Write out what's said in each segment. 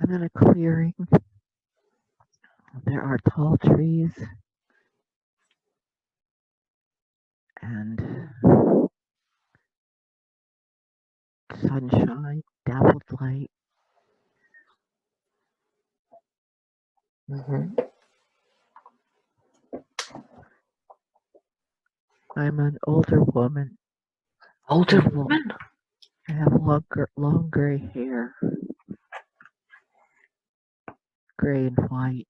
I'm in a clearing. There are tall trees and sunshine, dappled light. Mm-hmm. I'm an older woman. Older woman? I have long gray hair, gray and white.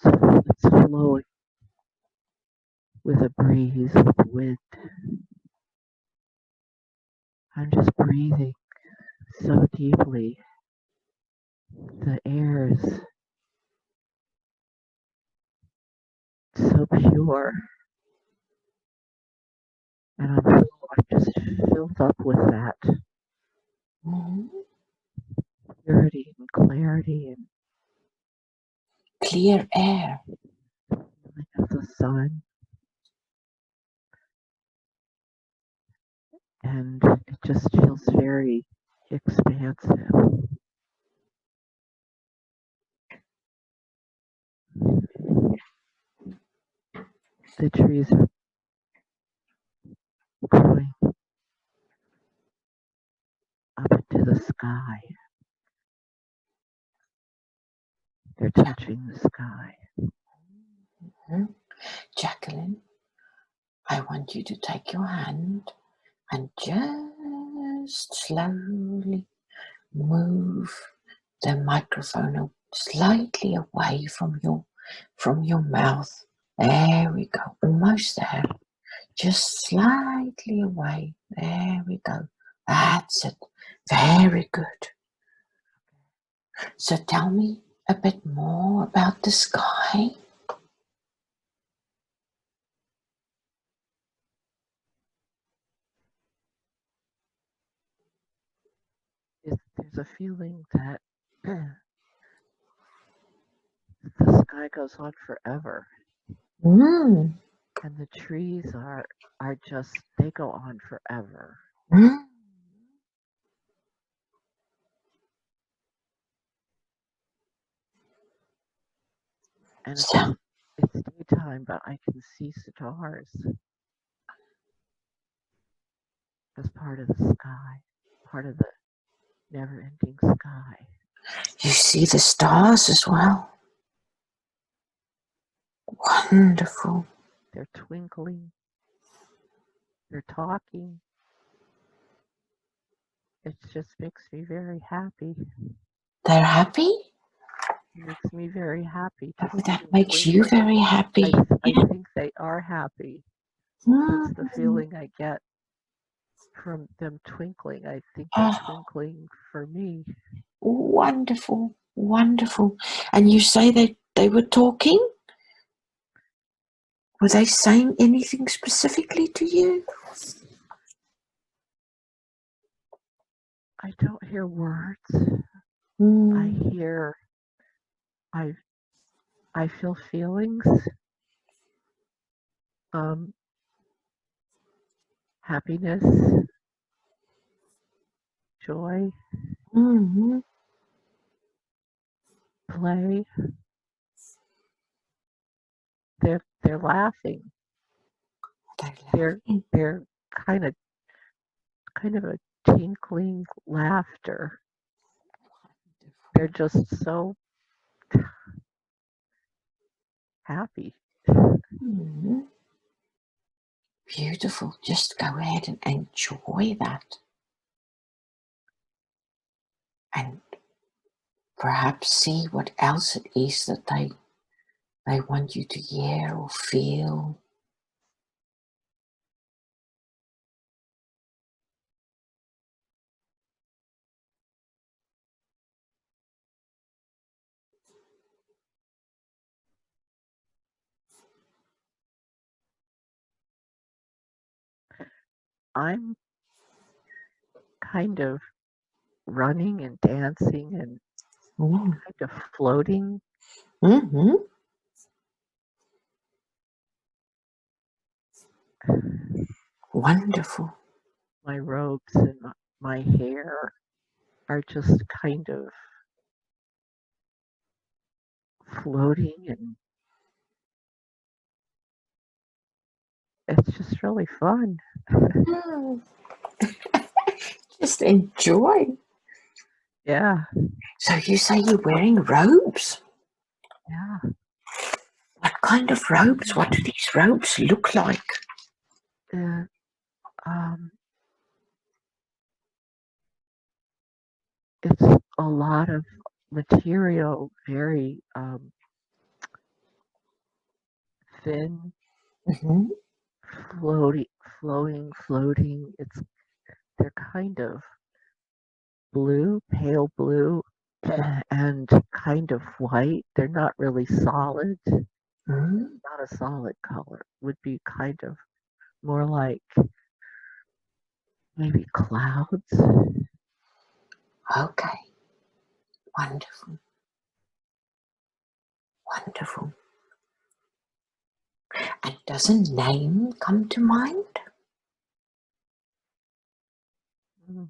It's flowing with a breeze, with wind. I'm just breathing so deeply. The air is so pure, and I'm just filled up with that Mm-hmm. purity and clarity and Clear air. feeling of the sun. And it just feels very expansive. The trees are growing up into the sky. They're touching the sky. Mm-hmm. Jacqueline, I want you to take your hand and just slowly move the microphone slightly away from your mouth. There we go. Almost there. Just slightly away. There we go. That's it. Very good. So tell me a bit more about the sky. There's a feeling that the sky goes on forever, Mm. and the trees are just they go on forever. Mm. And So, it's daytime, but I can see stars as part of the sky, part of the never-ending sky. you see the stars as well. Wonderful. They're twinkling. They're talking. It just makes me very happy. They're happy? It makes me very happy. Oh, that Twinkling, makes you twinkling. very happy. I Yeah. think they are happy. That's the Mm. feeling I get from them twinkling. I think they're Oh, twinkling for me. wonderful. Wonderful. And you say they were talking? Were they saying anything specifically to you? I don't hear words. I Mm. hear, I, I feel feelings, um, happiness, joy, Mm-hmm. play. They're laughing. They're They're laughing. they're kind of a tinkling laughter. They're just so happy. Mm-hmm. Beautiful. Just go ahead and enjoy that. And perhaps see what else it is that they want you to hear or feel. I'm kind of running and dancing and Mm. kind of floating. Mm-hmm. Wonderful. My robes and my hair are just kind of floating, and it's just really fun. Mm. Just enjoy. Yeah, So you say you're wearing robes? yeah. What kind of robes? What do these robes look like? Uh, um, it's a lot of material, very thin, Mm-hmm. floaty, floating. They're kind of blue, pale blue, and kind of white. They're not really solid. Mm. Not a solid color. Would be kind of more like maybe clouds. Okay. Wonderful. Wonderful. And does a name come to mind? Mm,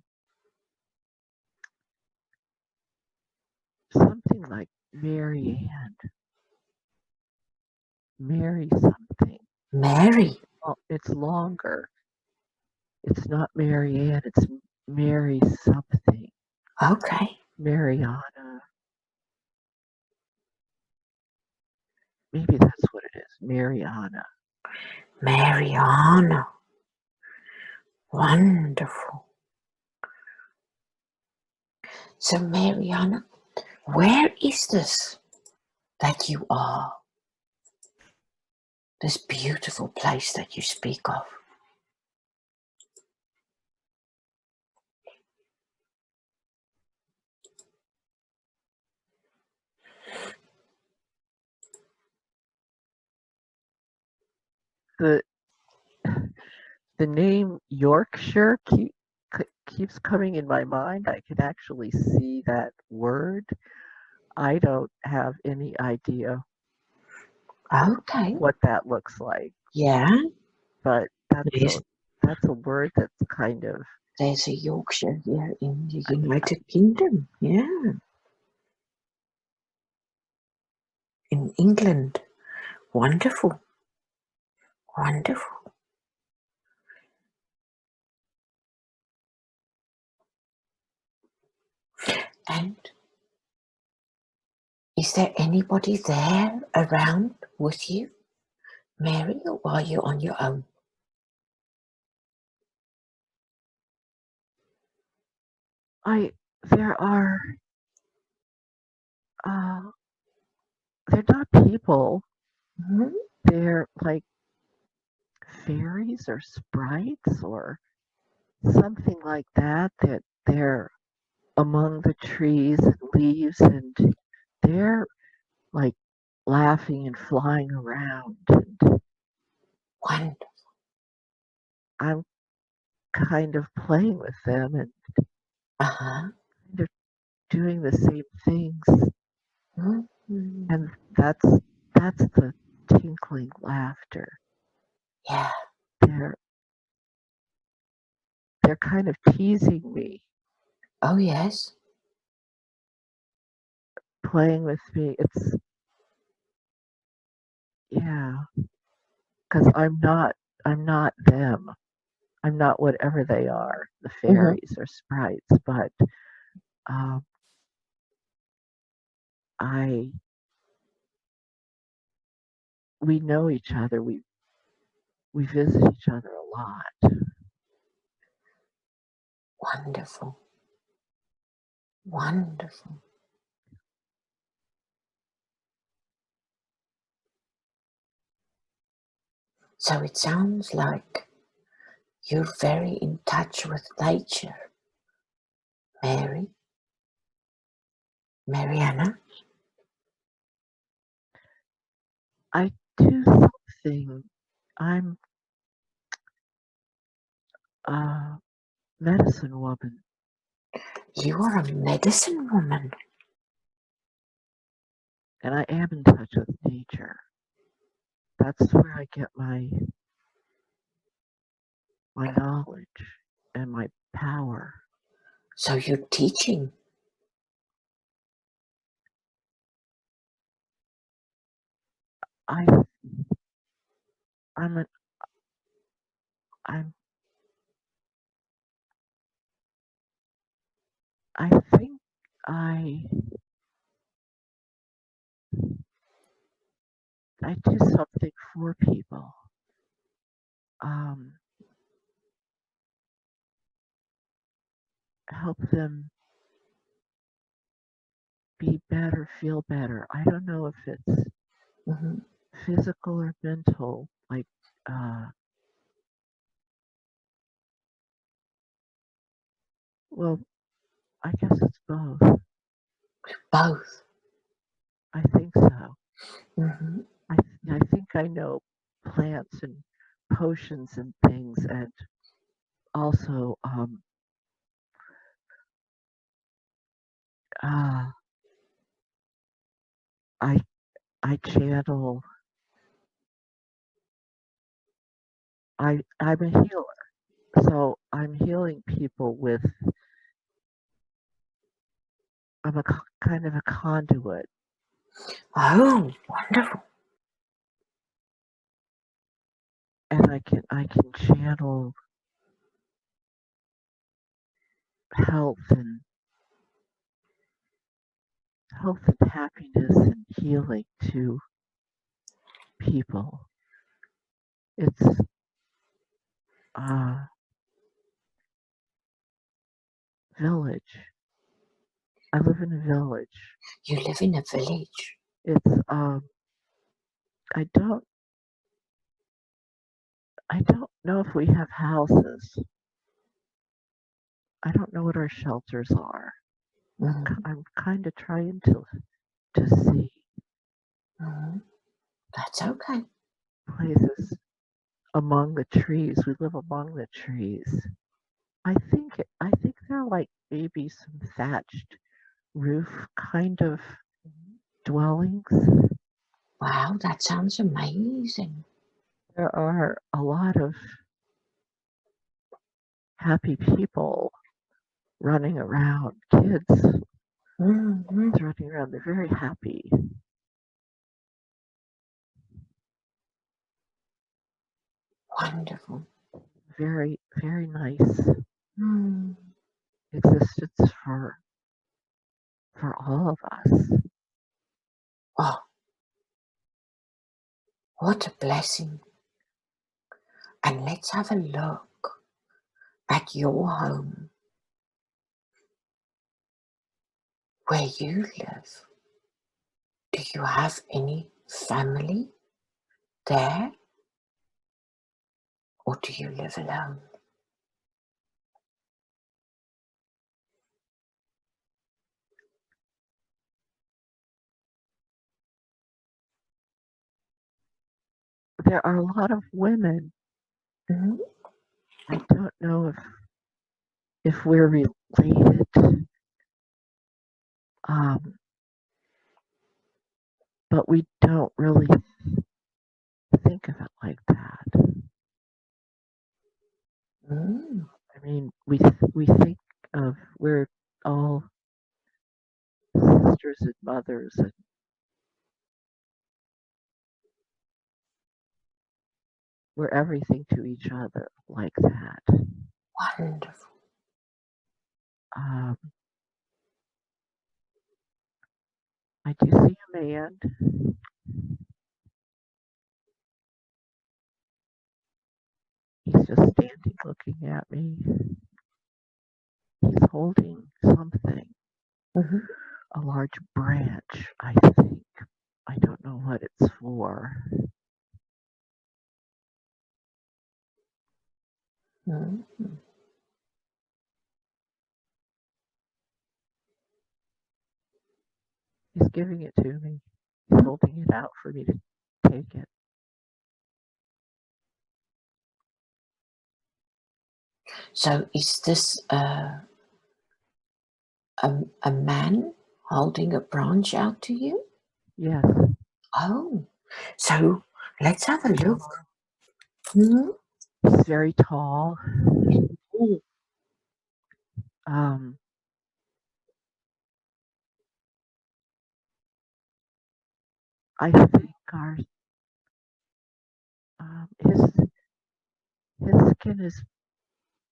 something like Marianne, Mary something. Mary. Oh, it's longer. It's not Marianne. It's Mary something. Okay. Mariana. Maybe that's what it is. Mariana. Maryanna. Wonderful. So, Maryanna, where is this that you are? This beautiful place that you speak of? The the name Yorkshire keeps coming in my mind. I can actually see that word. I don't have any idea Okay. what that looks like, Yeah. but There's, that's a word that's kind of there's a Yorkshire here in the I, United Kingdom. Yeah. In England. Wonderful. Wonderful. And is there anybody there around with you, Mary, or are you on your own? I there are uh they're not people. Mhm. They're like fairies or sprites or something like that, that they're among the trees and leaves, and they're like laughing and flying around, and Wonderful. I'm kind of playing with them and Uh-huh. kind of doing the same things, Mhm. and that's the tinkling laughter. Yeah. They're they're kind of teasing me, Oh, yes. playing with me. It's yeah, because I'm not them. I'm not whatever they are, the Hmm. fairies or sprites, but um, I we know each other. We visit each other a lot. Wonderful. Wonderful. So it sounds like you're very in touch with nature, Mary, Maryanna. I do something. I'm a medicine woman, You are a medicine woman. and I am in touch with nature. That's where I get my knowledge and my power. So you're teaching. I I'm a, I'm I think I do something for people. Um, Help them be better, feel better. I don't know if it's Mm-hmm. physical or mental. Like, uh, well, I guess it's both. Both. I think so. Mm-hmm. I think I know plants and potions and things, and also uh, I I channel. I'm a healer, so I'm healing people with. I'm a kind of a conduit, Oh, wonderful. and I can channel health and health and happiness and healing to people. It's a village. I live in a village. You live in a village. It's I don't know if we have houses. I don't know what our shelters are. Mm-hmm. I'm kind of trying to see Mm-hmm. That's okay. places among the trees. We live among the trees. I think they're like maybe some thatched roof kind of dwellings. Wow, that sounds amazing. There are a lot of happy people running around, kids Mm-hmm. running around. They're very happy, Wonderful. very, very nice Mm. existence for all of us. Oh, what a blessing. And let's have a look at your home where you live. Do you have any family there or do you live alone? There are a lot of women. Mm-hmm. I don't know if we're related, um, but we don't really think of it like that. Mm. I mean, we think of we're all sisters and mothers, and we're everything to each other like that. Wonderful. Um, I do see a man. He's just standing looking at me. He's holding something, Mm-hmm. a large branch, I think. I don't know what it's for. Mm-hmm. He's giving it to me. He's holding it out for me to take it. So is this a man holding a branch out to you? Yes. Oh, so let's have a look. Tall. Hmm? He's very tall. Ooh, Um, I think our his skin is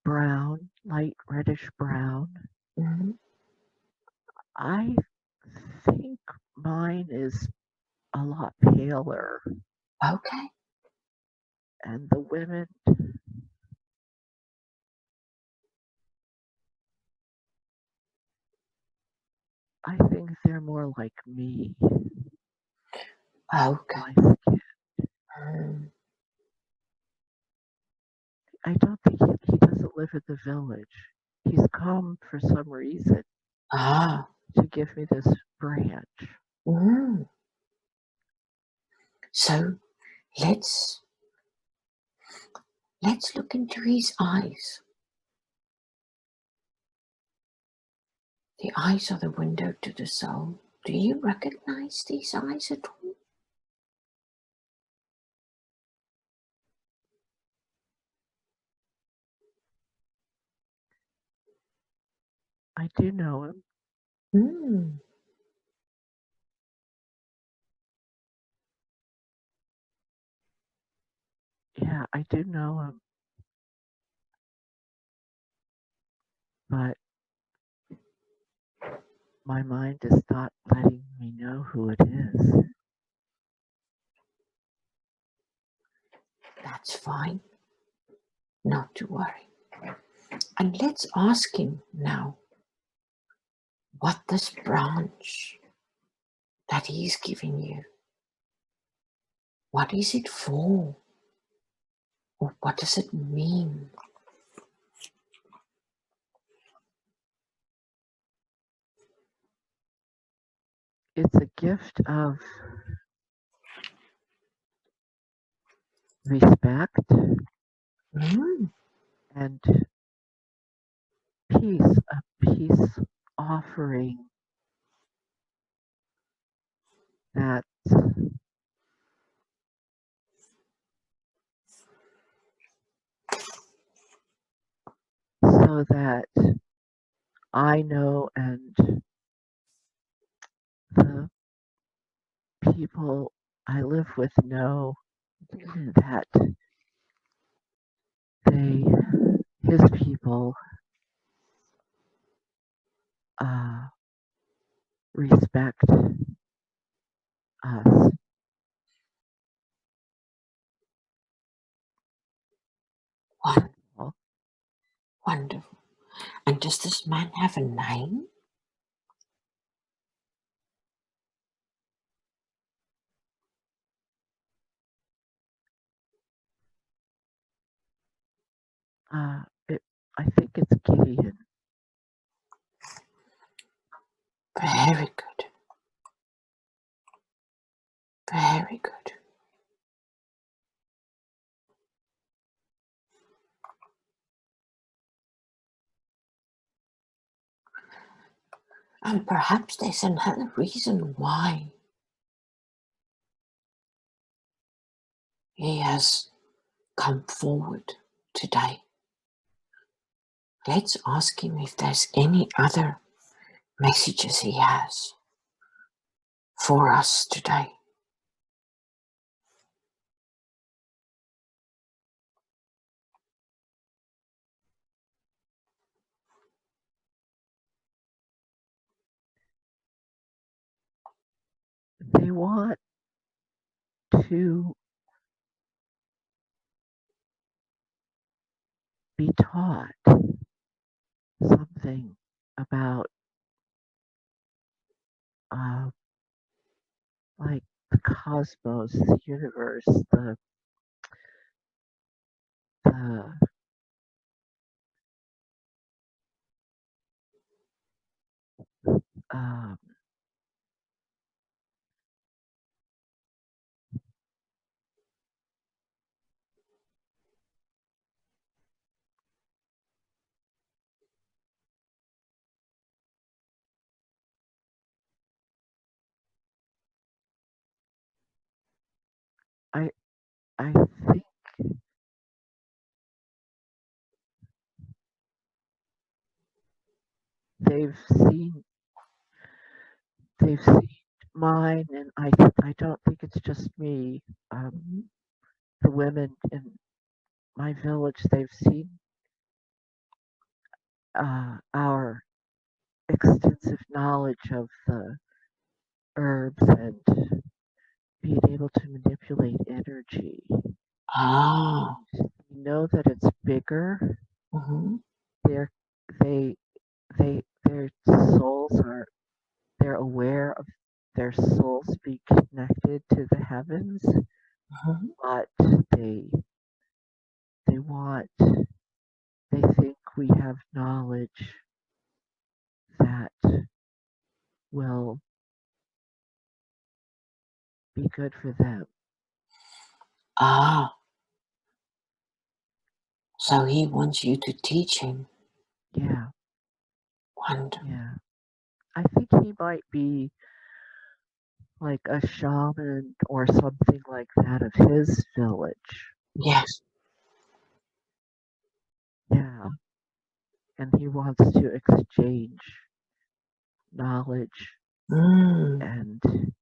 brown, light reddish brown. mhm. I think mine is a lot paler, Okay. and the women, I think they're more like me. Okay. My skin. Mm. I don't think he doesn't live in the village. He's come for some reason Ah. to give me this branch. Mm. So let's let's look into his eyes. The eyes are the window to the soul. Do you recognize these eyes at all? I do know him. Mm. Yeah, I do know him, but my mind is not letting me know who it is. That's fine. Not to worry. And let's ask him now what this branch that he's giving you, what is it for? Or what does it mean? It's a gift of respect Mm. and peace, a peace offering that so that I know and the people I live with know that they, his people, uh, respect us. Won- That's all. Wonderful. And does this man have a name? It, I think it's Gideon. Very good. Very good. And perhaps there's another reason why he has come forward today. Let's ask him if there's any other messages he has for us today. They want to be taught something about uh, like the cosmos, the universe, the um, I I think they've seen they've seen mine, and I don't think it's just me. Mhm. The women in my village, they've seen our extensive knowledge of the herbs and being able to manipulate energy. Ah. We know that it's bigger. Mhm. They're they their souls are they're aware of their souls being connected to the heavens, Mhm. but they they want they think we have knowledge that will be good for them. Ah. So he wants you to teach him. Yeah, Wonderful. yeah. I think he might be like a shaman or something like that of his village. Yes. Yeah, and he wants to exchange knowledge, Mm. and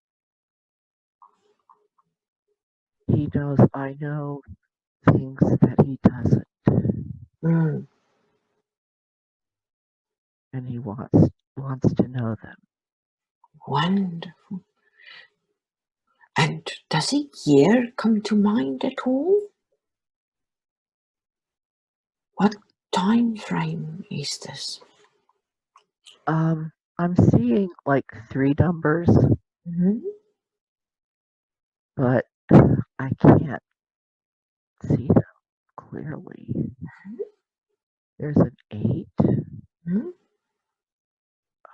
he knows I know things that he doesn't, Mm. and he wants to know them. Wonderful. And does a year come to mind at all? What time frame is this? I'm seeing like three numbers, Mhm. but I can't see them clearly. There's an eight, Mhm.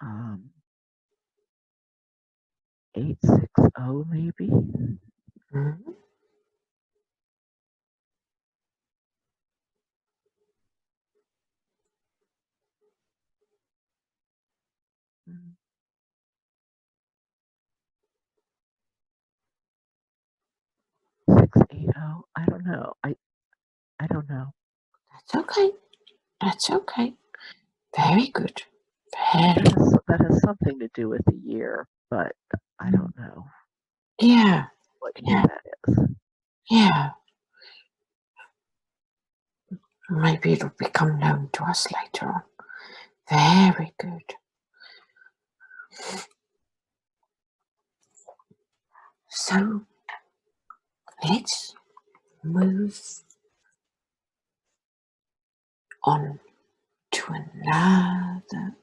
um, 860 maybe. Mhm. Mm, 680. I don't know. I don't know. That's okay. That's okay. Very good. That Very. has something to do with the year, but I Mm. don't know Yeah. what year Yeah. that is. Yeah. Maybe it'll become known to us later on. Very good. So let's move on to another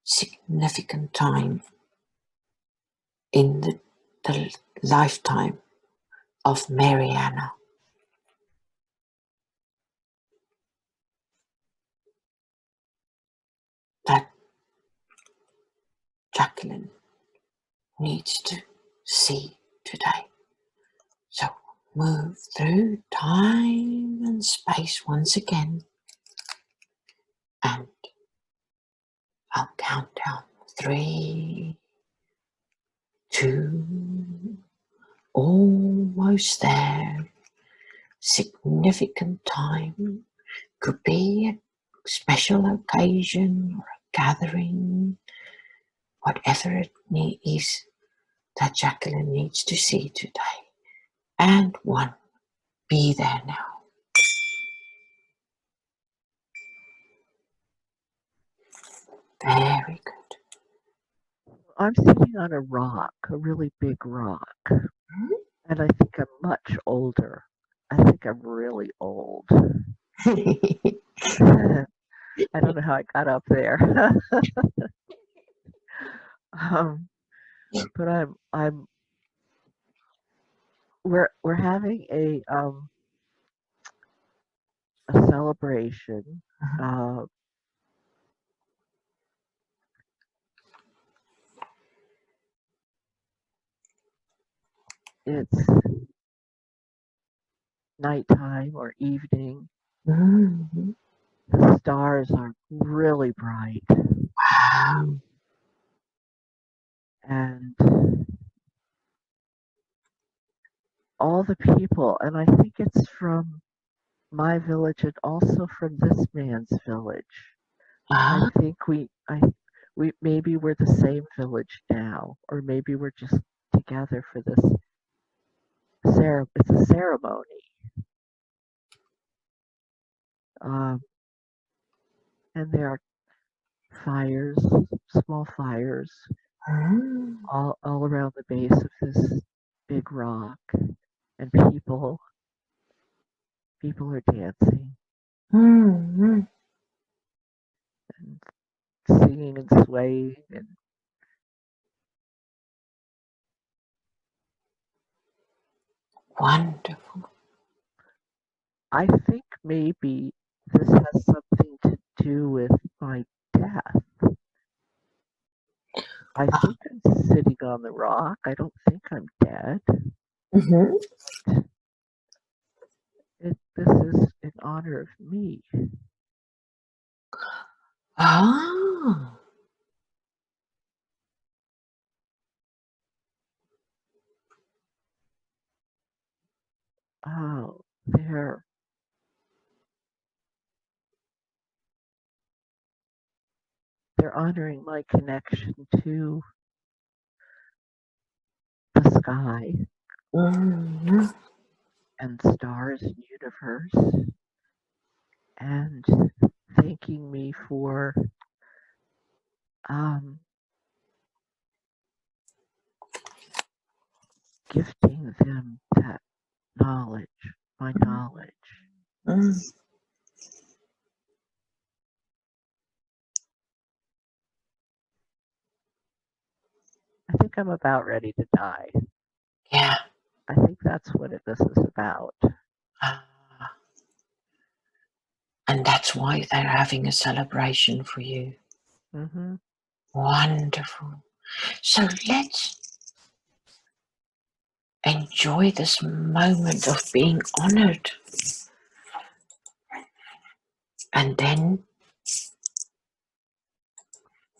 significant time in the lifetime of Maryanna, that Jacqueline needs to see today. So move through time and space once again, and I'll count down 3, 2, almost there. Significant time. Could be a special occasion or a gathering, whatever it is that Jacqueline needs to see today. And 1, be there now. Very good. I'm sitting on a rock, a really big rock, and I think I'm much older. I think I'm really old. I don't know how I got up there. um, but we're having a celebration. Uh, it's nighttime or evening. Mhm. The stars are really bright, Wow. and all the people, and I think it's from my village and also from this man's village. I Ah, think we maybe we're the same village now, or maybe we're just together for this it's a ceremony. Um, and there are fires, small fires, mm, all around the base of this big rock, and people are dancing mm. and singing and swaying, and Wonderful. I think maybe this has something to do with my death. I Ah, think I'm sitting on the rock. I don't think I'm dead. mhm. This is in honor of me. Ah, Oh, they're honoring my connection to the sky mm, and stars and universe, and thanking me for um, gifting them that knowledge, my knowledge. mm. I think I'm about ready to die. Yeah. I think that's what this is about. Ah, and that's why they're having a celebration for you. Hmm. Wonderful. So let's enjoy this moment of being honored. And then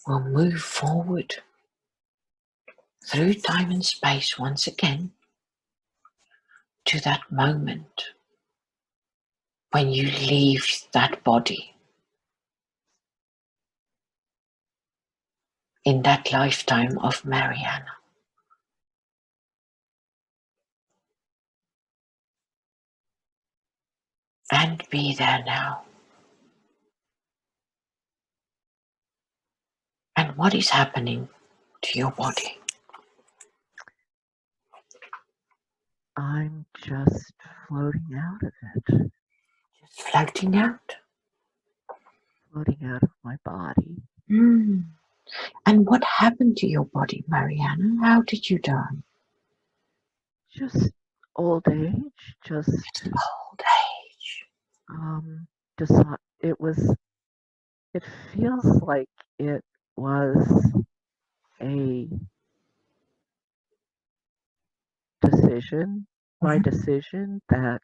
we'll move forward through time and space once again to that moment when you leave that body in that lifetime of Maryanna. And be there now. And what is happening to your body? I'm just floating out of it, Just floating out. floating out of my body. Mm. And what happened to your body, Maryanna? How did you die? Just old age, just Old age. um, deci- it was. It feels like it was a decision, my Mhm. decision that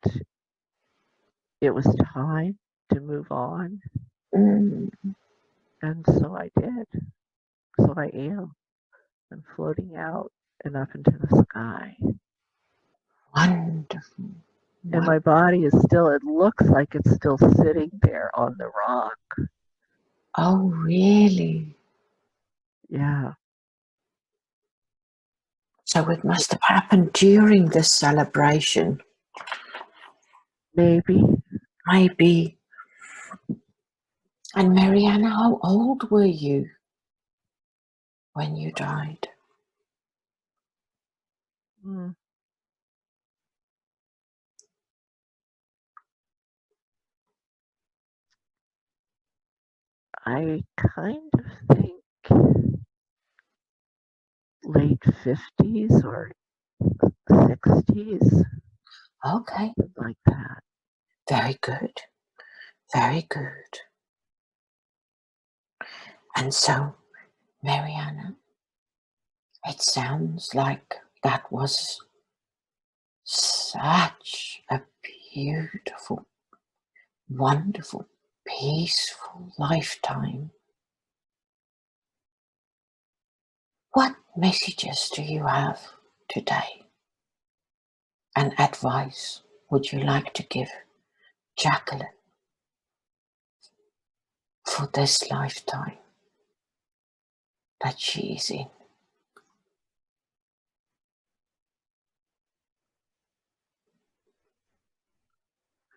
it was time to move on, Mm. and so I did. So I am. I'm floating out and up into the sky. Wonderful. And my body is still, it looks like it's still sitting there on the rock. Oh, really? Yeah, So it must have happened during this celebration. maybe. Maybe. And Maryanna, how old were you when you died? Mm, I kind of think late 50s or 60s, Okay, something like that. very good. Very good. And so, Maryanna, it sounds like that was such a beautiful, wonderful, peaceful lifetime. What messages do you have today? and advice would you like to give Jacqueline for this lifetime that she is in?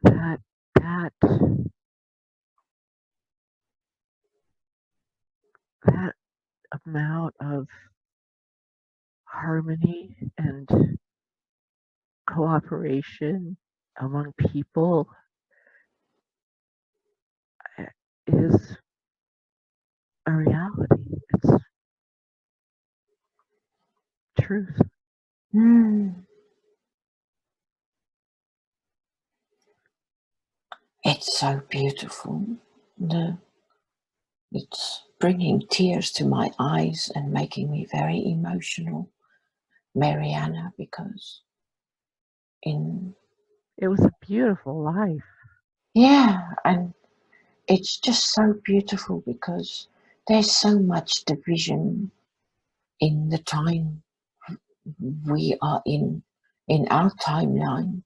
That that that amount of harmony and cooperation among people is a reality. It's truth. Mm. It's so beautiful. The, it's bringing tears to my eyes and making me very emotional, Maryanna, because in It was a beautiful life. yeah, and it's just so beautiful because there's so much division in the time we are in our timeline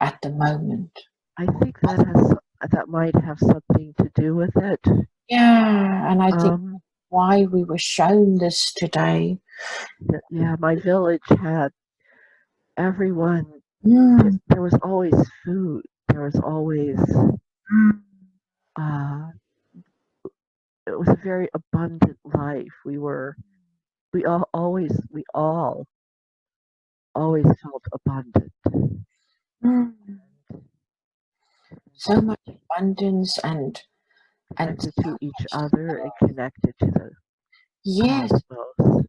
at the moment. I think that might have something to do with it. Yeah, and I think Um, why we were shown this today. yeah, my village had everyone. Mm, There was always food. There was always. Uh, it was a very abundant life. We all always felt abundant, mm. So much abundance and connected so to each much other and connected to the yes, cosmos.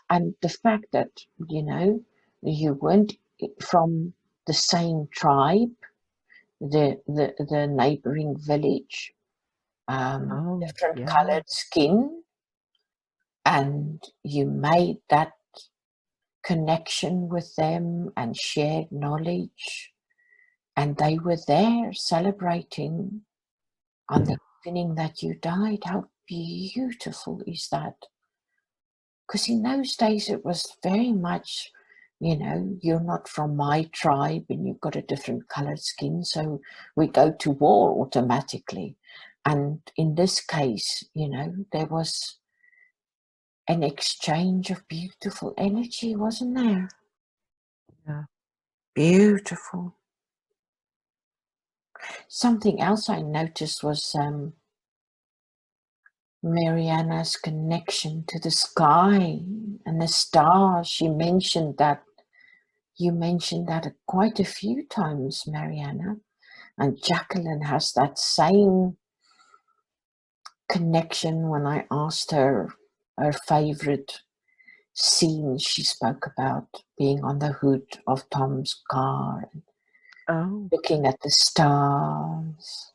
and the fact that you weren't from the same tribe, the neighboring village, Oh, different yeah, colored skin, and you made that connection with them and shared knowledge, and they were there celebrating on yeah, the evening that you died. How beautiful is that? Because in those days it was very much, you're not from my tribe and you've got a different colored skin, so we go to war automatically. And in this case, there was an exchange of beautiful energy, wasn't there? yeah. Beautiful. Something else I noticed was Maryanna's connection to the sky and the stars. You mentioned that quite a few times, Maryanna. And Jacqueline has that same connection when I asked her favorite scene. She spoke about being on the hood of Tom's car and Oh, looking at the stars.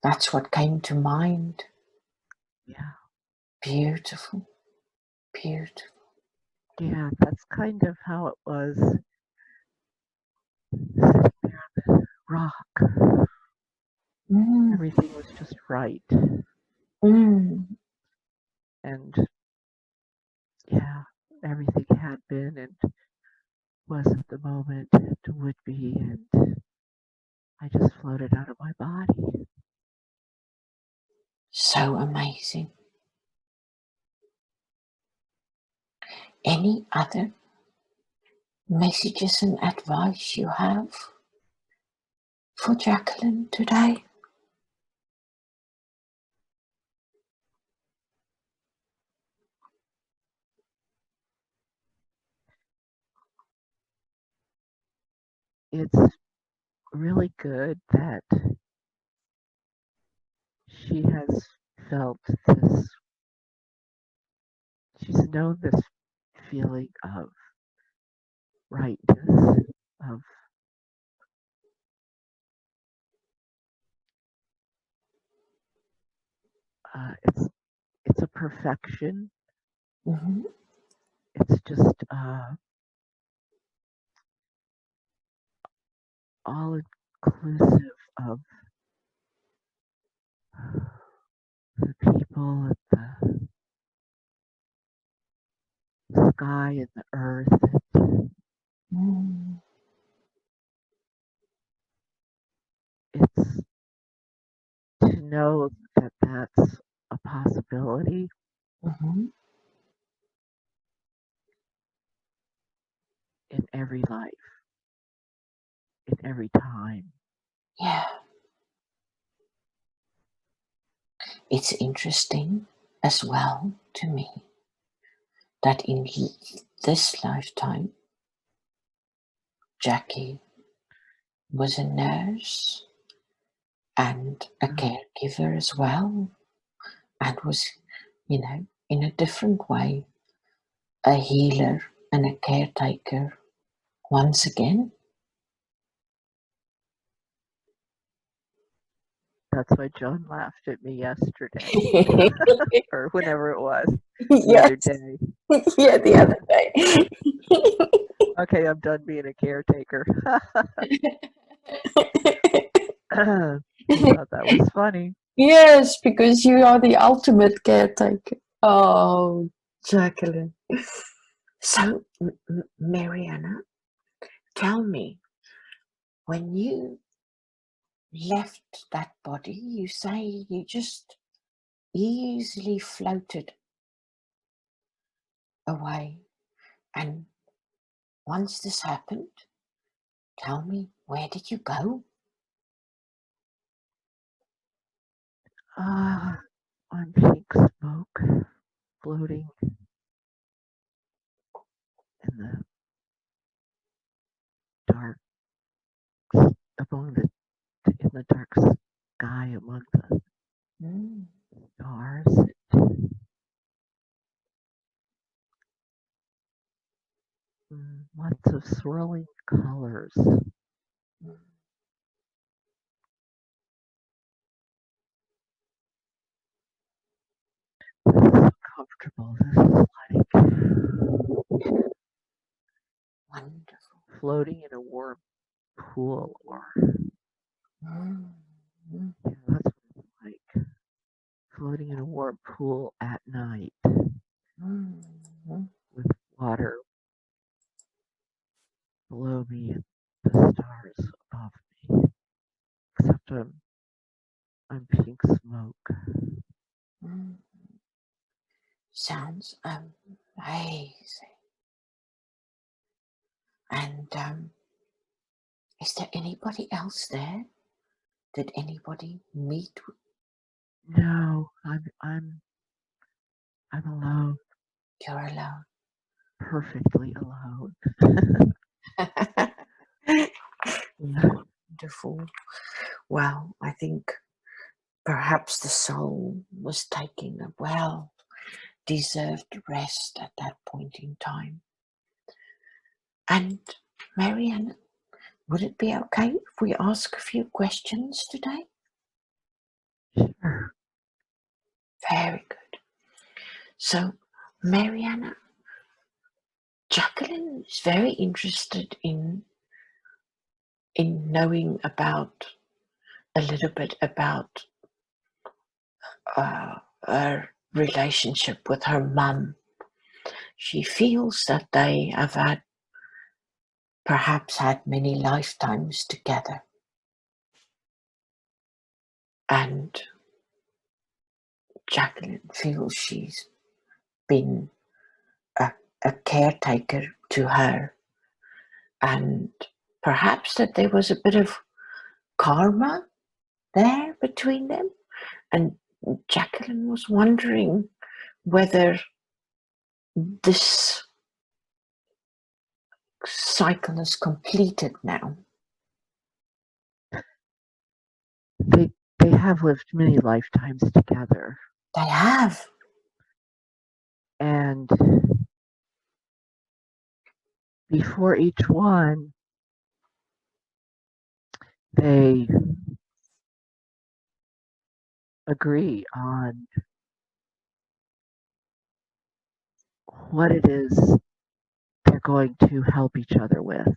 That's what came to mind. yeah, Beautiful, beautiful. yeah. That's kind of how it was sitting there on the rock. Mm, Everything was just right, mm. and yeah, everything had been and was at the moment and would be, and I just floated out of my body. So amazing. Any other messages and advice you have for Jacqueline today? It's really good that she has felt this, she's known this feeling of rightness, of it's a perfection. Mm-hmm. It's just all inclusive of the people and the sky and the earth. And Mm. It's to know that that's a possibility Mhm. in every life, in every time. Yeah, it's interesting as well to me that in this lifetime, Jackie was a nurse and a Mm, caregiver as well, and was, in a different way, a healer and a caretaker once again. that's why John laughed at me yesterday, or whenever it was, the other Yes, day. yeah, the other day. Okay, I'm done being a caretaker. He thought that was funny. Yes, because you are the ultimate caretaker. Oh, Jacqueline. So, Mariana, tell me, when you left that body, you say you just easily floated away. And once this happened, tell me, where did you go? On pink smoke floating in the dark, among the in the dark sky among the Mm, stars. Lots of swirling colors. mm, This is so comfortable. This is like wonderful. floating in a warm pool, or Mm, mm, yeah, that's what it's like. Floating in a warm pool at night mm, mm, with water below me and the stars above me. Except I'm pink smoke. mm. Sounds amazing. And is there anybody else there? Did anybody meet No, I'm alone, you're alone? perfectly alone. Yeah. Wonderful. Well, I think perhaps the soul was taking a well deserved rest at that point in time. And Marianne, would it be okay if we ask a few questions today? Sure. Very good. So, Mariana, Jacqueline is very interested in knowing about a little bit about her relationship with her mum. She feels that they have perhaps had many lifetimes together, and Jacqueline feels she's been a, a caretaker to her, and perhaps that there was a bit of karma there between them. And Jacqueline was wondering whether this cycle is completed now. They they have lived many lifetimes together, They have. and before each one, they agree on what it is they're going to help each other with,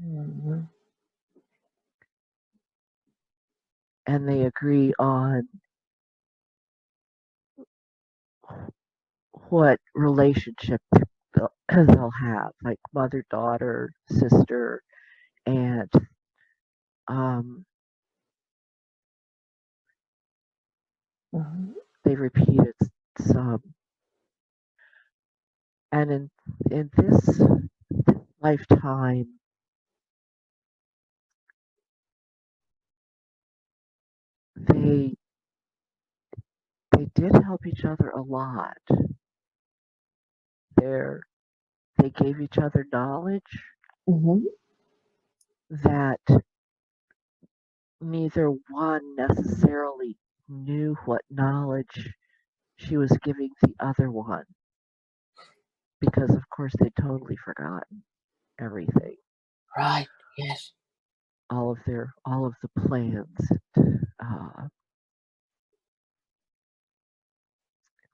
Mhm. and they agree on what relationship they'll have, like mother, daughter, sister, aunt. Um, Mhm. they repeat it some, and in this lifetime, they they did help each other a lot. They're, they gave each other knowledge Mhm. that neither one necessarily knew what knowledge she was giving the other one, because of course they'd totally forgotten everything, Right. Yes. all of the plans, uh,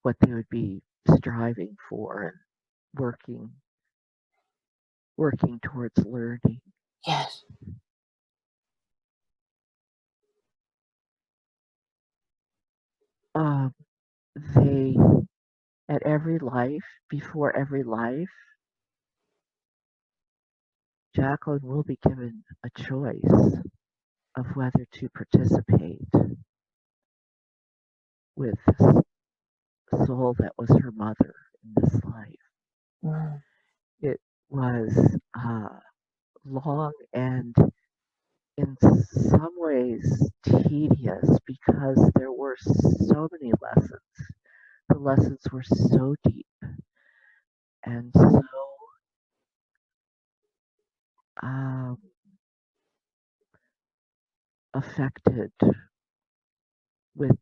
what they would be striving for and working working towards learning. Yes. Um, they, at every life, before every life, Jacqueline will be given a choice of whether to participate with this soul that was her mother in this life. Mm. It was long and in some ways tedious because there were so many lessons. The lessons were so deep and so um, affected with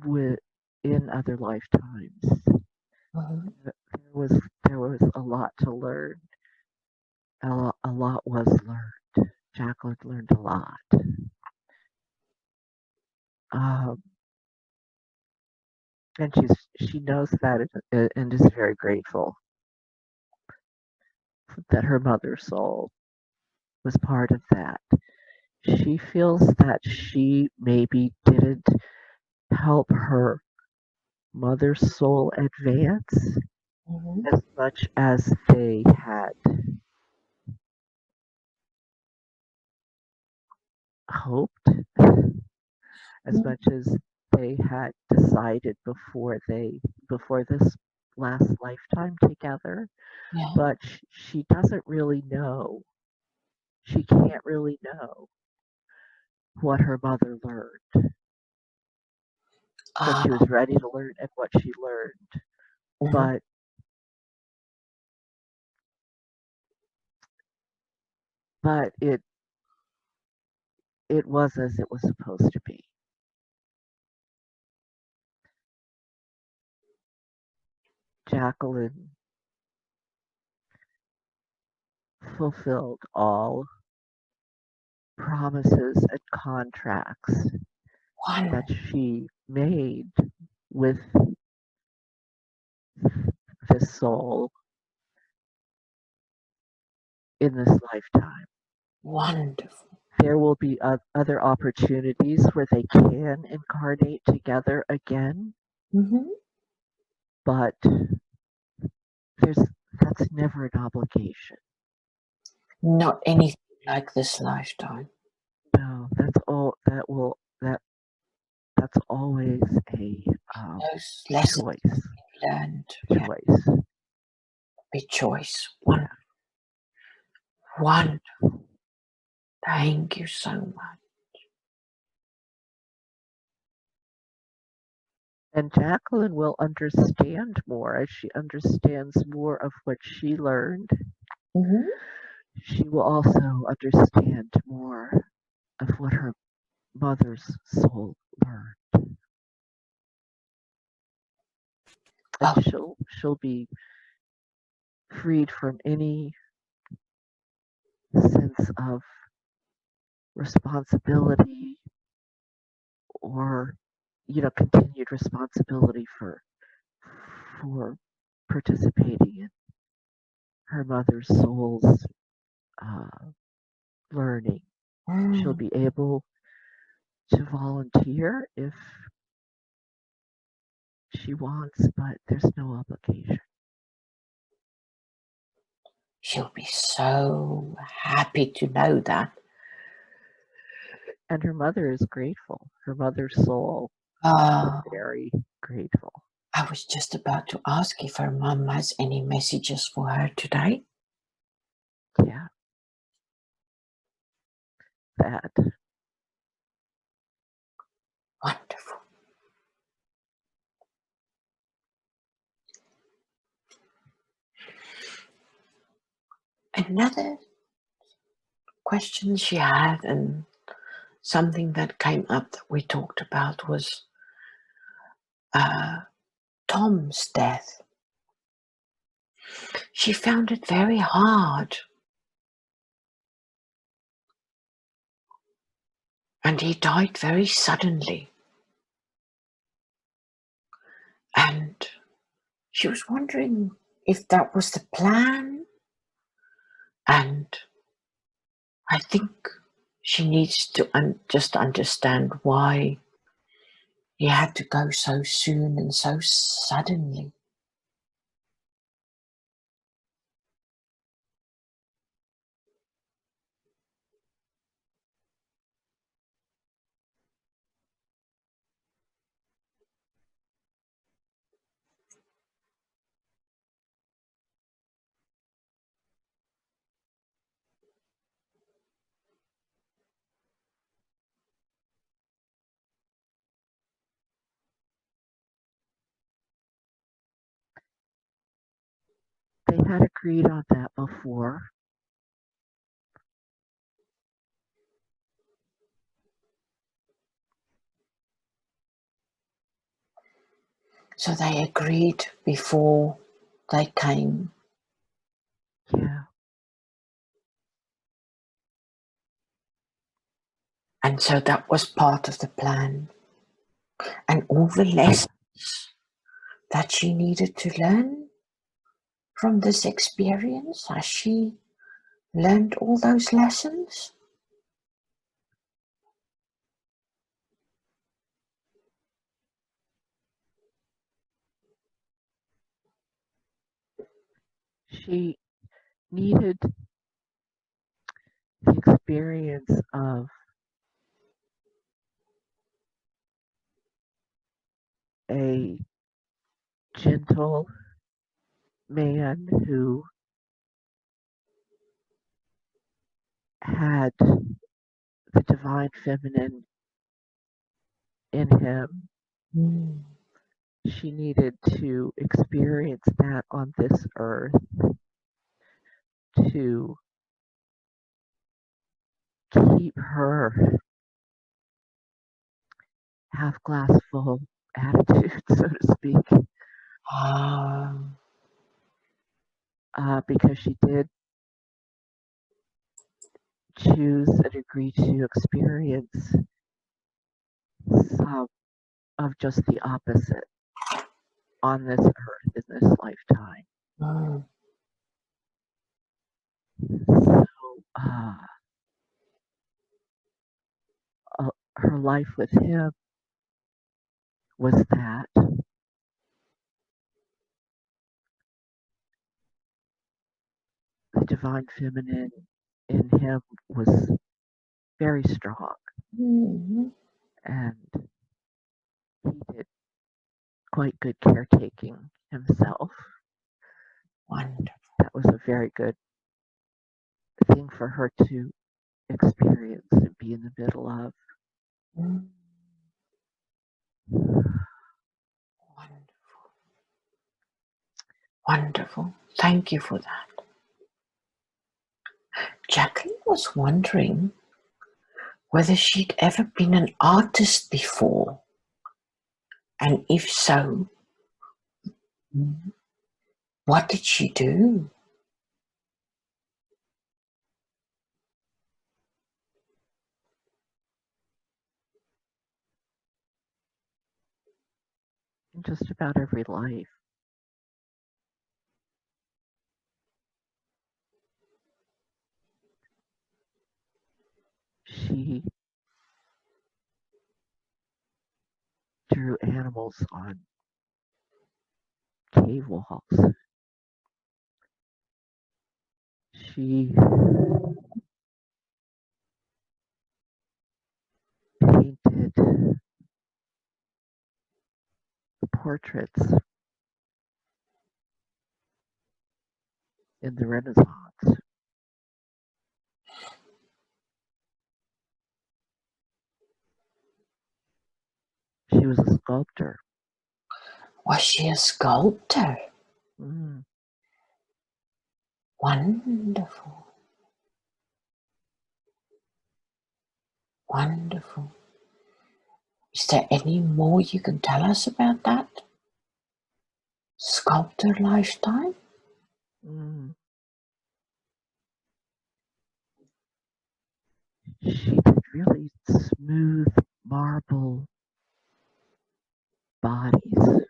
with in other lifetimes. Mhm. There was a lot to learn. A lot was learned. Jacqueline learned a lot. Um, and she knows that and is very grateful that her mother's soul was part of that. She feels that she maybe didn't help her mother's soul advance Mhm. as much as they had hoped, as Mhm. much as they had decided before this last lifetime together. Yeah. But she doesn't really know. She can't really know what her mother learned, what Ah. she was ready to learn, and what she learned. Mhm. But but it was as it was supposed to be. Jacqueline fulfilled all promises and contracts One. that she made with this soul in this lifetime. Wonderful. There will be other opportunities where they can incarnate together again, Mhm. but there's that's never an obligation. Not anything like this lifetime. No, that's all. That's always a Those lessons choice. learned. Yeah. Choice. Be choice. One. Yeah. One. Thank you so much. And Jacqueline will understand more as she understands more of what she learned. Mhm. She will also understand more of what her mother's soul learned, and Oh. she'll be freed from any sense of responsibility or continued responsibility for participating in her mother's soul's uh, learning. She'll Mm. be able to volunteer if she wants, but there's no obligation. She'll be so happy to know that. And her mother is grateful. Her mother's soul is Uh, very grateful. I was just about to ask if her mum has any messages for her today. Yeah, that. Wonderful. Another question she had, and something that came up that we talked about, was Tom's death. She found it very hard, and he died very suddenly. And she was wondering if that was the plan. And I think she needs to just understand why he had to go so soon and so suddenly. They had agreed on that before. So they agreed before they came. Yeah, And so that was part of the plan. And all the lessons that she needed to learn from this experience, has she learned all those lessons? she needed the experience of a gentle man who had the divine feminine in him. Mm. She needed to experience that on this earth to keep her half glass full attitude, so to speak, Ah, because she did choose and agree to experience some of just the opposite on this earth in this lifetime. mm, So, uh, her life with him was that the divine feminine in him was very strong, mm, and he did quite good caretaking himself. wonderful. That was a very good thing for her to experience and be in the middle of. Mm, wonderful. Wonderful. Thank you for that. Jacqueline was wondering whether she'd ever been an artist before, and if so, what did she do? In just about every life. She drew animals on cave walls. She painted the portraits in the Renaissance. She was a sculptor. Was she a sculptor? Mm. Wonderful. Wonderful. Is there any more you can tell us about that sculptor lifetime? Mm. She did really smooth marble bodies,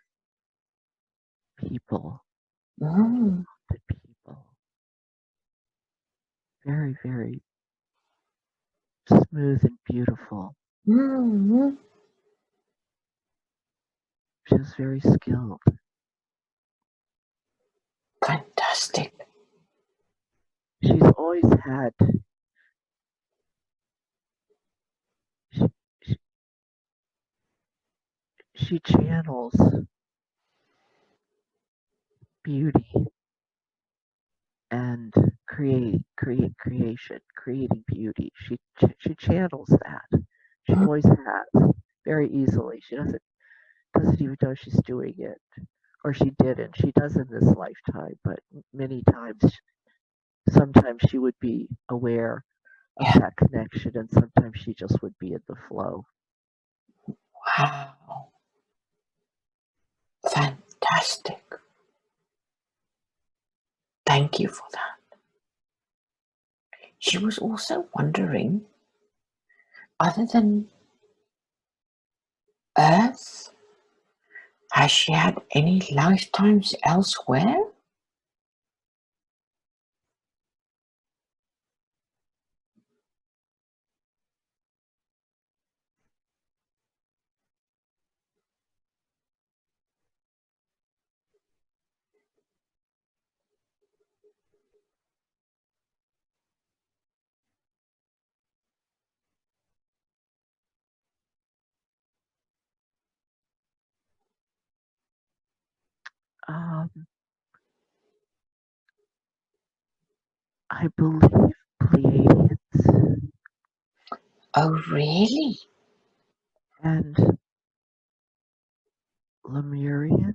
people, Mm. the people. Very, very smooth and beautiful. Mm. She was very skilled. Fantastic. She's always had, she, she, she channels beauty and creating beauty. She channels that. She Mm. always has very easily. She doesn't even know she's doing it, or she didn't. She does in this lifetime, but many times, sometimes she would be aware of Yeah. that connection, and sometimes she just would be in the flow. Wow. Fantastic. Thank you for that. She was also wondering, other than Earth, has she had any lifetimes elsewhere? Um, I believe Pleiadians Oh, really? and Lemurians.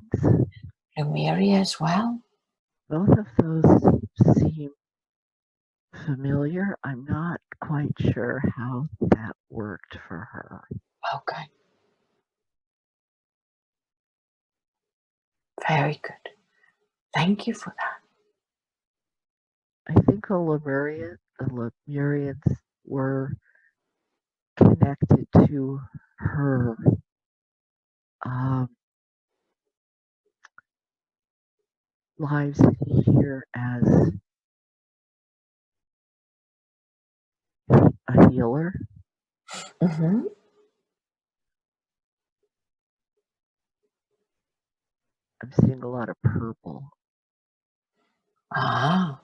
Lemuria as well? Both of those seem familiar. I'm not quite sure how that worked for her. Okay. Very good. Thank you for that. I think the Lemurians were connected to her um, lives here as a healer. Mm-hmm. I'm seeing a lot of purple, Ah.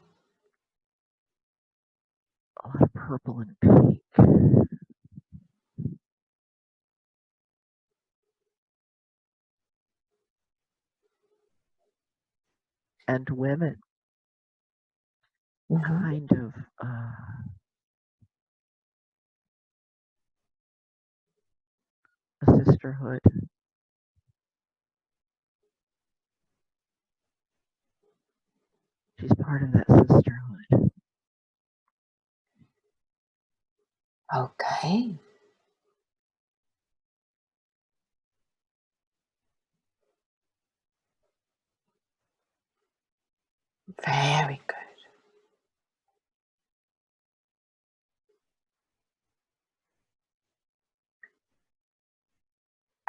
a lot of purple and pink, and women, Mm-hmm. kind of a sisterhood. She's part of that sisterhood. Okay. Very good.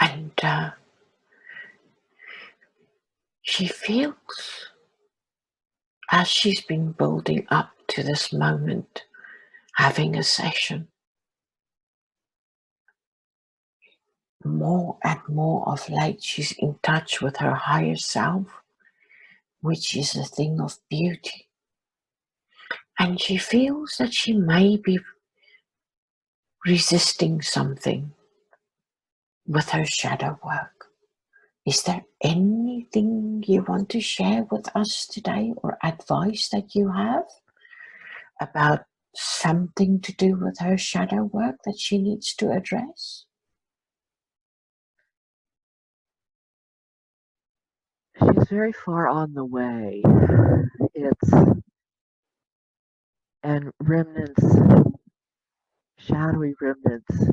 And she feels, as she's been building up to this moment, having a session, more and more of late, she's in touch with her higher self, which is a thing of beauty. and she feels that she may be resisting something with her shadow work. Is there anything you want to share with us today, or advice that you have about something to do with her shadow work that she needs to address? She's very far on the way. It's and remnants, shadowy remnants,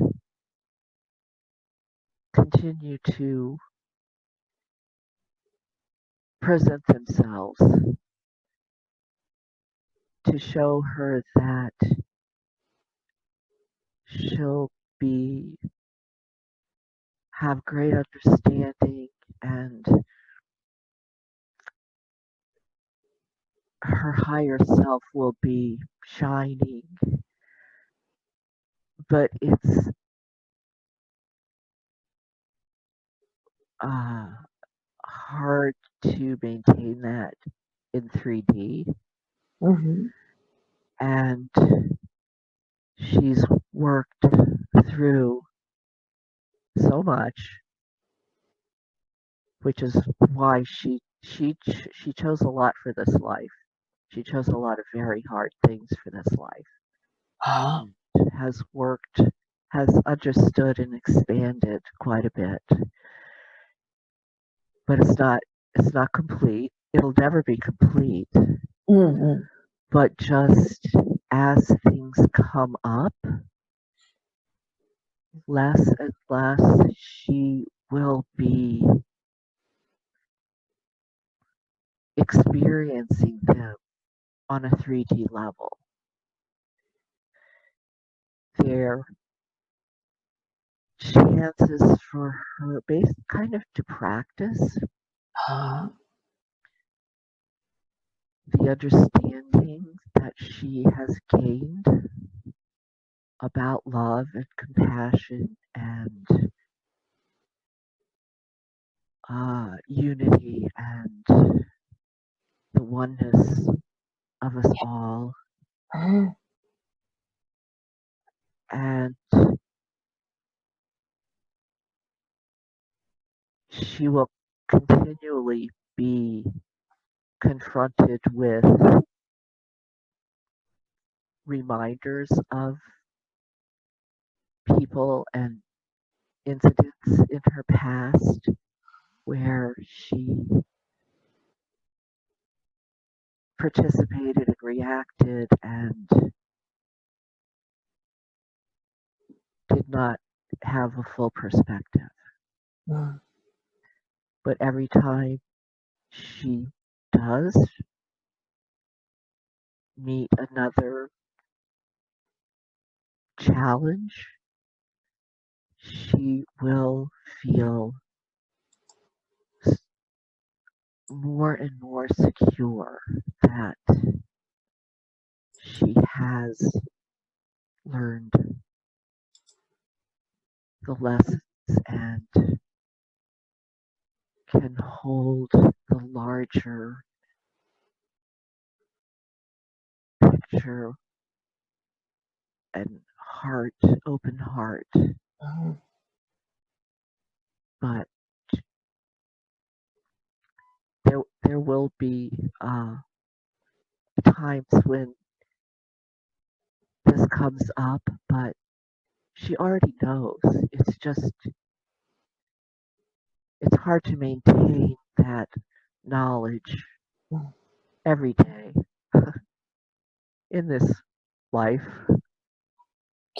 continue to present themselves to show her that she'll be have great understanding, and her higher self will be shining. But it's uh, hard to maintain that in 3D, Mm-hmm. and she's worked through so much, which is why she chose a lot for this life. She chose a lot of very hard things for this life, Ah, and has worked, has understood and expanded quite a bit. But it's not complete. It'll never be complete. mm-hmm. But just as things come up, less and less she will be experiencing them on a 3D level. Their chances for her base kind of to practice Ah, the understanding that she has gained about love and compassion and unity and the oneness of us all. mm, And she will continually be confronted with reminders of people and incidents in her past where she participated and reacted and did not have a full perspective. mm, But every time she does meet another challenge, she will feel more and more secure that she has learned the lessons and can hold the larger picture and heart, open heart. mm. But there will be times when this comes up, but she already knows. It's hard to maintain that knowledge Mm. every day in this life.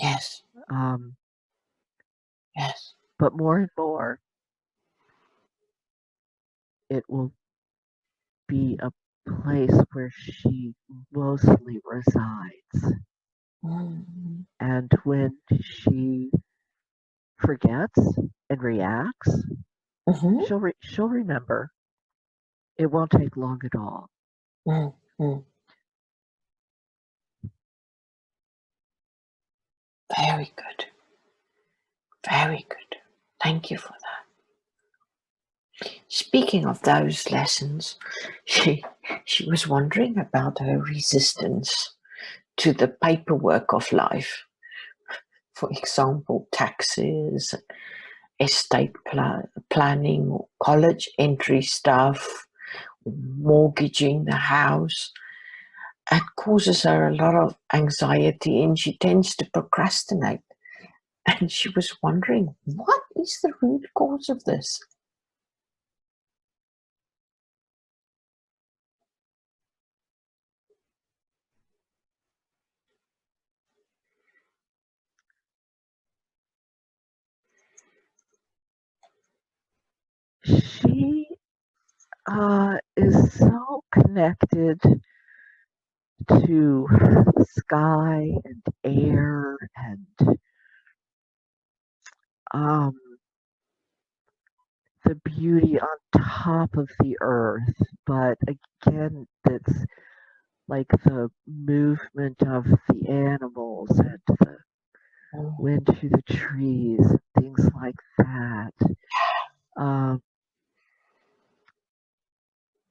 Yes, Um, yes. but more and more, it will be a place where she mostly resides. Mm, And when she forgets and reacts, mm-hmm. she'll remember. It won't take long at all. Mm, mm. Very good. Very good. Thank you for that. Speaking of those lessons, she was wondering about her resistance. to the paperwork of life. For example, taxes, estate planning, college entry stuff, mortgaging the house. It causes her a lot of anxiety and she tends to procrastinate. And she was wondering, what is the root cause of this? She is so connected to the sky and air and um, the beauty on top of the earth, but again, it's like the movement of the animals and the wind through the trees, things like that. Um,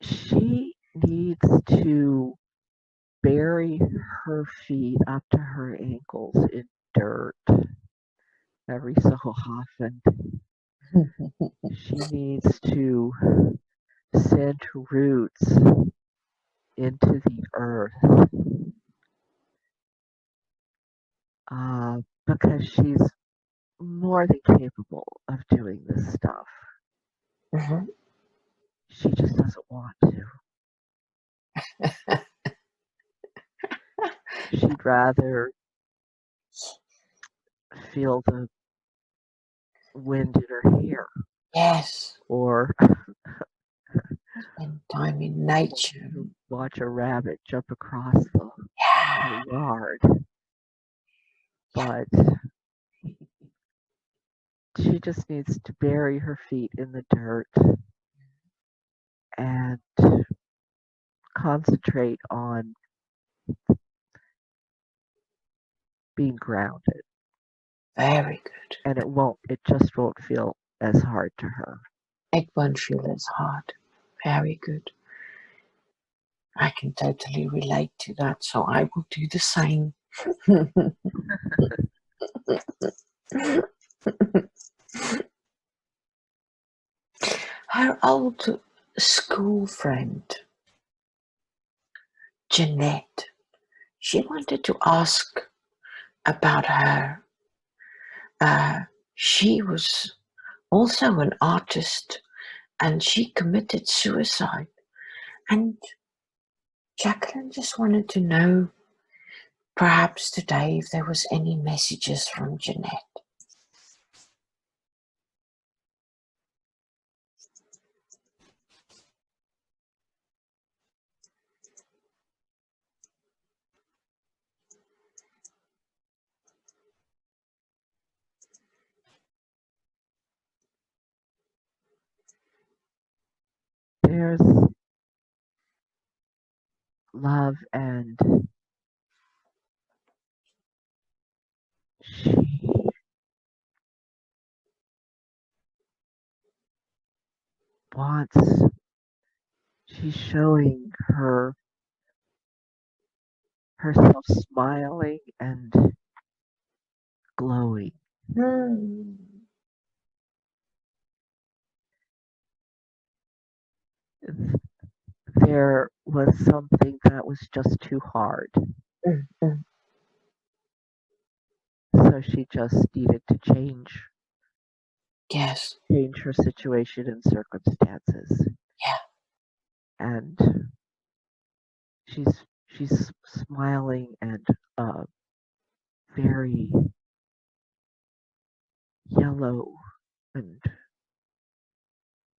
she needs to bury her feet up to her ankles in dirt every so often. She needs to send roots into the earth because she's more than capable of doing this stuff. Mhm. She just doesn't want to. She'd rather feel the wind in her hair Yes, or spend time in nature. watch a rabbit jump across the Yeah, yard. But she just needs to bury her feet in the dirt and concentrate on being grounded. very good. And it just won't feel as hard to her. It won't feel as hard. Very good. I can totally relate to that, so I will do the same. Her old school friend, Jeanette, she wanted to ask about her. She was also an artist and she committed suicide. And Jacqueline just wanted to know, perhaps today, if there was any messages from Jeanette. There's love, and she wants, she's showing herself smiling and glowing. Hmm. There was something that was just too hard. Mm, mm. So she just needed to Yes. change her situation and circumstances. Yeah. And she's smiling and very yellow and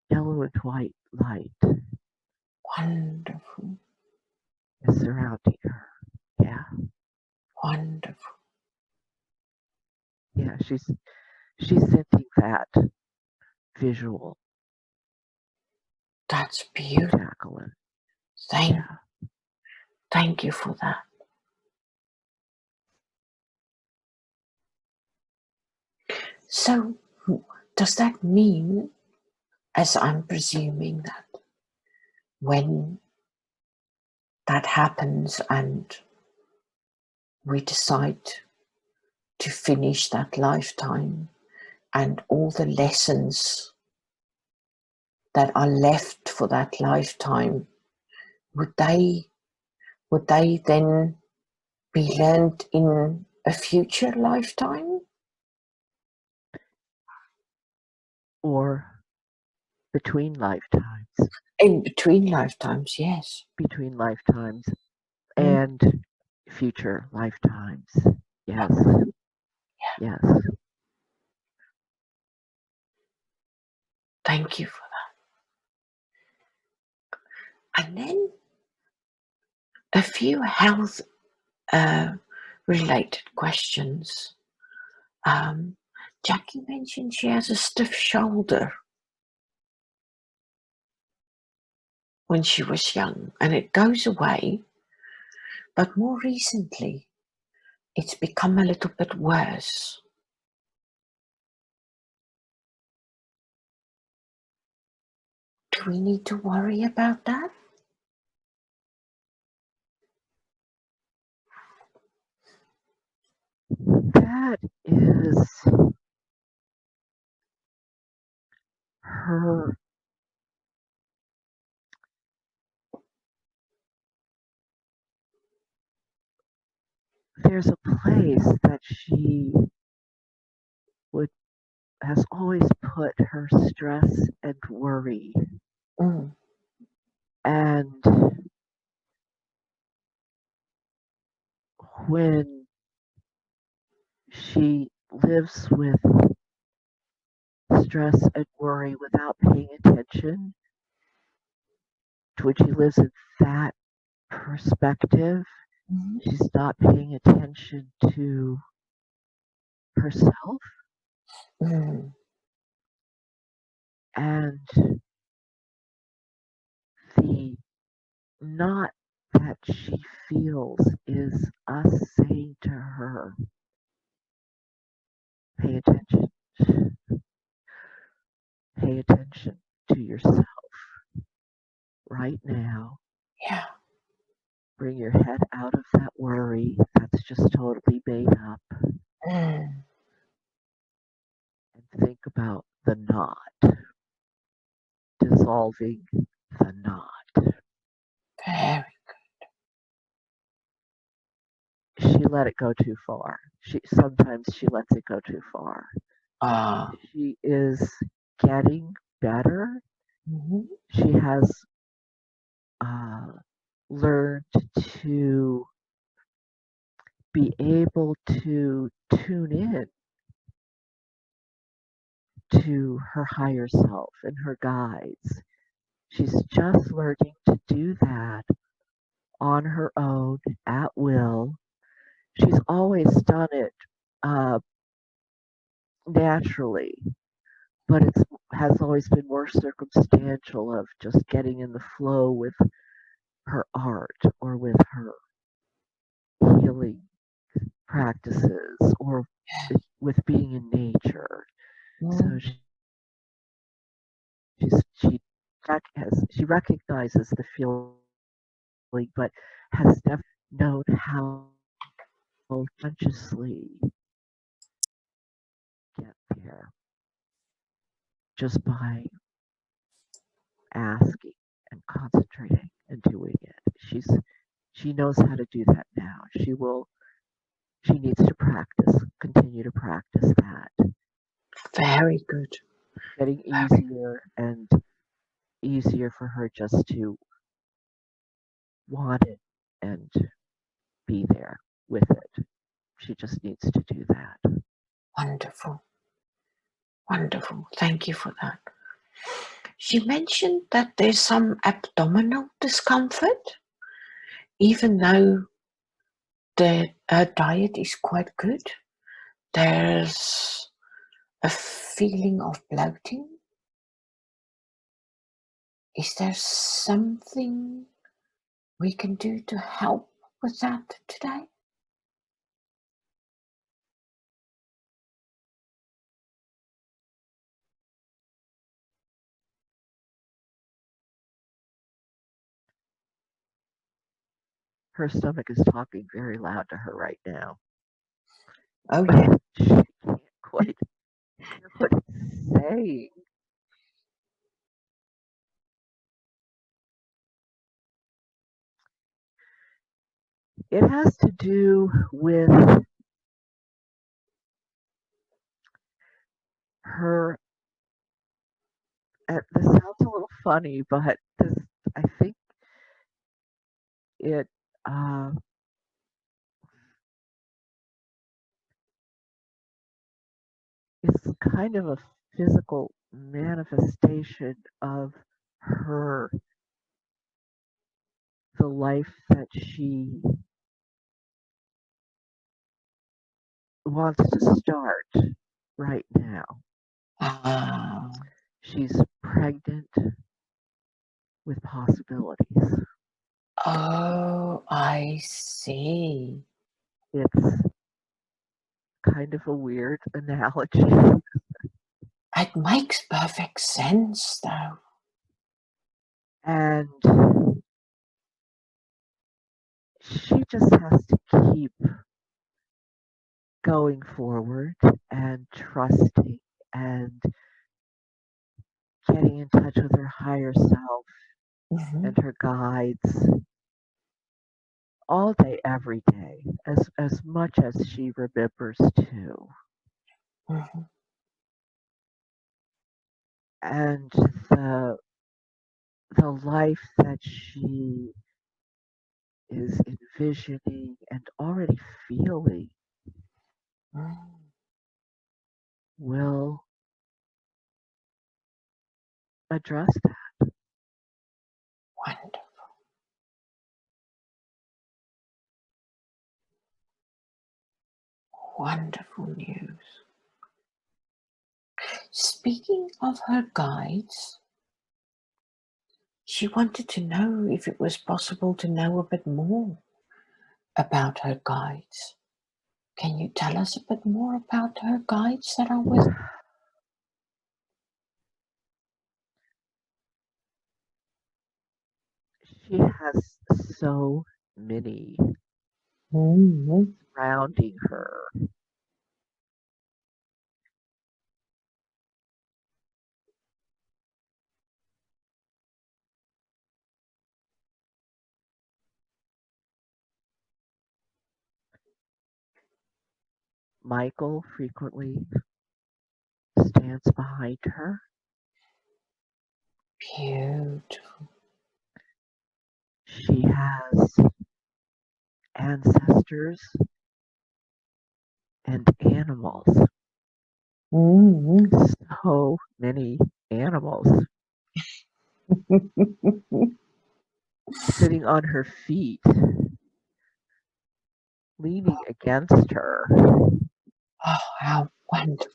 yellow and white light Wonderful. is surrounding her. Yeah, Wonderful. yeah, she's sending that visual That's to beautiful. Jacqueline. Thank, Yeah, thank you for that. So, does that mean, as I'm presuming, that when that happens and we decide to finish that lifetime and all the lessons that are left for that lifetime, would they then be learned in a future lifetime? Or between lifetimes. In between lifetimes, yes. Between lifetimes Mm. and future lifetimes. Yes. Yes. Thank you for that. And then a few health related questions. Jackie mentioned she has a stiff shoulder when she was young, and it goes away, but more recently it's become a little bit worse. Do we need to worry about that? That is her. There's a place that she would has always put her stress and worry. Mm. And when she lives with stress and worry without paying attention to when she lives in that perspective, Mm. she's not paying attention to herself Mm. and the not that she feels is us saying to her, pay attention, pay attention to yourself right now. Yeah. Bring your head out of that worry that's just totally made up Mm. and think about the knot, dissolving the knot. Very. She let it go too far. Sometimes she lets it go too far. Ah. She is getting better. Mm-hmm. She has uh, learned to be able to tune in to her higher self and her guides. She's just learning to do that on her own at will. She's always done it uh, naturally, but it has always been more circumstantial of just getting in the flow with her art or with her healing practices or with being in nature. So Mm. she recognizes the feeling, but has never known how to consciously get there just by asking and concentrating and doing it. She knows how to do that now. She needs to practice, continue to practice that. Very good. Getting Very. easier and easier for her just to want it and be there with it. She just needs to do that. Wonderful. Wonderful. Thank you for that. She mentioned that there's some abdominal discomfort, even though her diet is quite good. There's a feeling of bloating. Is there something we can do to help with that today? her stomach is talking very loud to her right now. Oh, yeah. But she can't quite hear what it's saying. It has to do with her. This sounds a little funny, but this, I think it uh, is kind of a physical manifestation of her, the life that she wants to start right now. Ah, She's pregnant with possibilities. oh, I see. It's kind of a weird analogy. It makes perfect sense, though. And she just has to keep going forward and trusting and getting in touch with her higher self Mm-hmm, and her guides all day, every day, as much as she remembers to. mm-hmm, And the the life that she is envisioning and already feeling mm. will address that. Wonderful, wonderful news. Speaking of her guides, she wanted to know if it was possible to know a bit more about her guides. Can you tell us a bit more about her guides that are with She has so many her? surrounding her. Michael frequently stands behind her. Beautiful. She has ancestors and animals. Mm-hmm. So many animals sitting on her feet, leaning against her. Oh, how wonderful.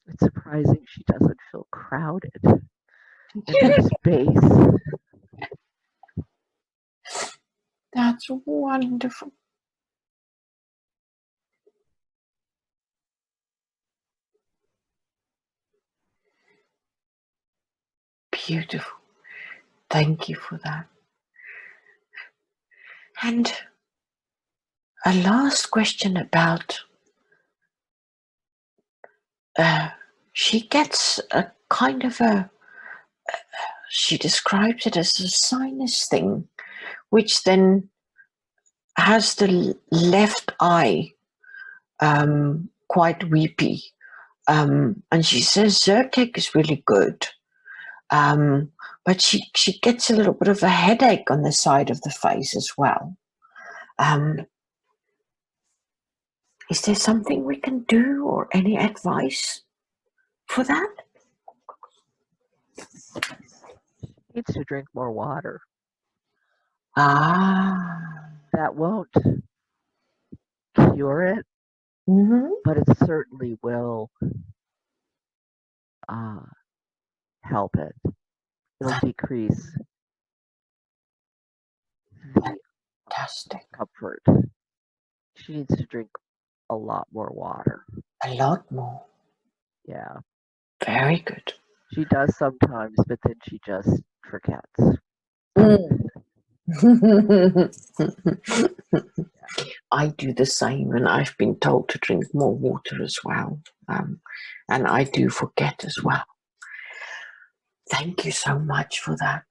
It's surprising she doesn't feel crowded in her space. That's wonderful. Beautiful. Thank you for that. And a last question about uh, she gets a kind of a, she describes it as a sinus thing, which then has the left eye quite weepy. And she says Zyrtec is really good. Um, but she gets a little bit of a headache on the side of the face as well. Um, is there something we can do or any advice for that? Needs to drink more water. Ah, That won't cure it, mm-hmm. but it certainly will uh, help it. It'll decrease the Fantastic. comfort. She needs to drink a lot more water. A lot more. Yeah. Very good. She does sometimes, but then she just forgets. Mm. I do the same, and I've been told to drink more water as well. And I do forget as well. Thank you so much for that.